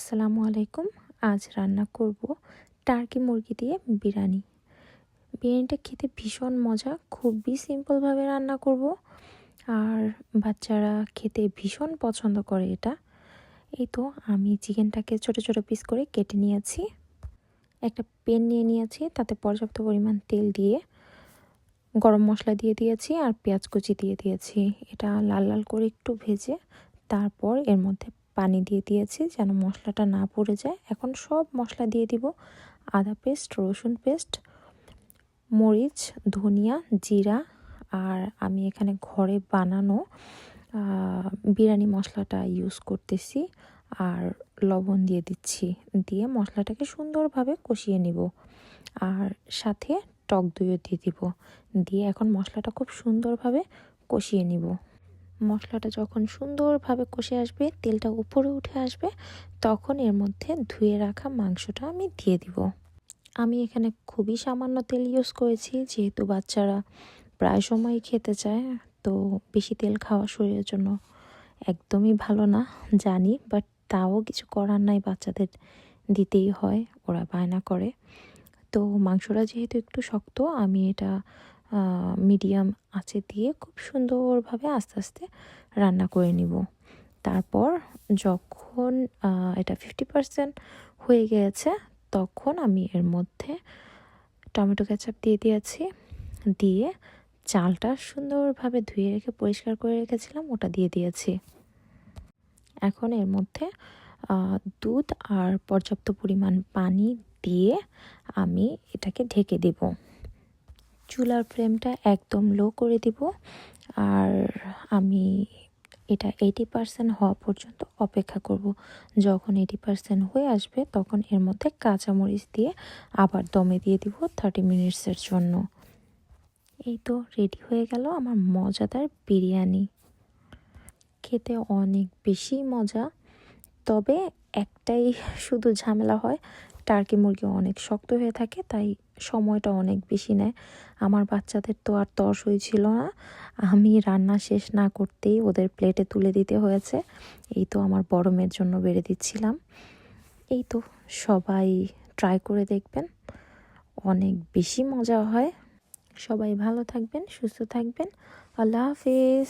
আসসালামু আলাইকুম। আজ রান্না করব টার্কি মুরগি দিয়ে বিরিয়ানি। বিরিয়ানিটা খেতে ভীষণ মজা, খুবই সিম্পলভাবে রান্না করব, আর বাচ্চারা খেতে ভীষণ পছন্দ করে এটা। এই তো আমি চিকেনটাকে ছোট ছোট পিস করে কেটে নিয়েছি। একটা প্যান নিয়ে নিয়েছি, তাতে পর্যাপ্ত পরিমাণ তেল দিয়ে গরম মশলা দিয়ে দিয়েছি আর পেঁয়াজ কুচি দিয়ে দিয়েছি। এটা লাল লাল করে একটু ভেজে তারপর এর মধ্যে পানি দিয়ে দিয়েছি যেন মশলাটা না পুড়ে যায়। এখন সব মশলা দিয়ে দিব, আদা পেস্ট, রসুন পেস্ট, মরিচ, ধনিয়া, জিরা, আর আমি এখানে ঘরে বানানো বিরিয়ানি মশলাটা ইউজ করতেছি, আর লবণ দিয়ে দিচ্ছি। দিয়ে মশলাটাকে সুন্দরভাবে কষিয়ে নিব, আর সাথে টক দইও দিয়ে দিব। দিয়ে এখন মশলাটা খুব সুন্দরভাবে কষিয়ে নিব। মশলাটা যখন সুন্দরভাবে কষে আসবে, তেলটা উপরে উঠে আসবে, তখন এর মধ্যে ধুয়ে রাখা মাংসটা আমি দিয়ে দিব। আমি এখানে খুবই সামান্য তেল ইউজ করেছি, যেহেতু বাচ্চারা প্রায় সময় খেতে চায়। তো বেশি তেল খাওয়া শরীরের জন্য একদমই ভালো না জানি, বাট তাও কিছু করার নাই, বাচ্চাদের দিতেই হয়, ওরা বায়না করে। তো মাংসটা যেহেতু একটু শক্ত, আমি এটা মিডিয়াম আঁচে দিয়ে খুব সুন্দরভাবে আস্তে আস্তে রান্না করে নিব। তারপর যখন এটা 50% হয়ে গিয়েছে, তখন আমি এর মধ্যে টমেটো কেচাপ দিয়ে দিয়েছি। দিয়ে চালটা সুন্দরভাবে ধুয়ে রেখে পরিষ্কার করে রেখেছিলাম, ওটা দিয়ে দিয়েছি। এখন এর মধ্যে দুধ আর পর্যাপ্ত পরিমাণ পানি দিয়ে আমি এটাকে ঢেকে দেব। চুলার ফ্লেমটা একদম লো করে দিব, আর আমি এটা 80% হওয়া পর্যন্ত অপেক্ষা করব। যখন 80% হয়ে আসবে, তখন এর মধ্যে কাঁচামরিচ দিয়ে আবার দমে দিয়ে দিব 30 মিনিটসের জন্য। এই তো রেডি হয়ে গেল আমার মজাদার বিরিয়ানি। খেতে অনেক বেশি মজা, তবে একটাই শুধু ঝামেলা হয়, টার্কি মুরগি অনেক শক্ত হয়ে থাকে, তাই সময়টা অনেক বেশি নেয়। আমার বাচ্চাদের তো আর তর সইছিল না, আমি রান্না শেষ না করতেই ওদের প্লেটে তুলে দিতে হয়েছে। এই তো আমার বড় মেয়ের জন্য বেড়ে দিচ্ছিলাম। এই তো সবাই ট্রাই করে দেখবেন, অনেক বেশি মজা হয়। সবাই ভালো থাকবেন, সুস্থ থাকবেন। আল্লাহ হাফেজ।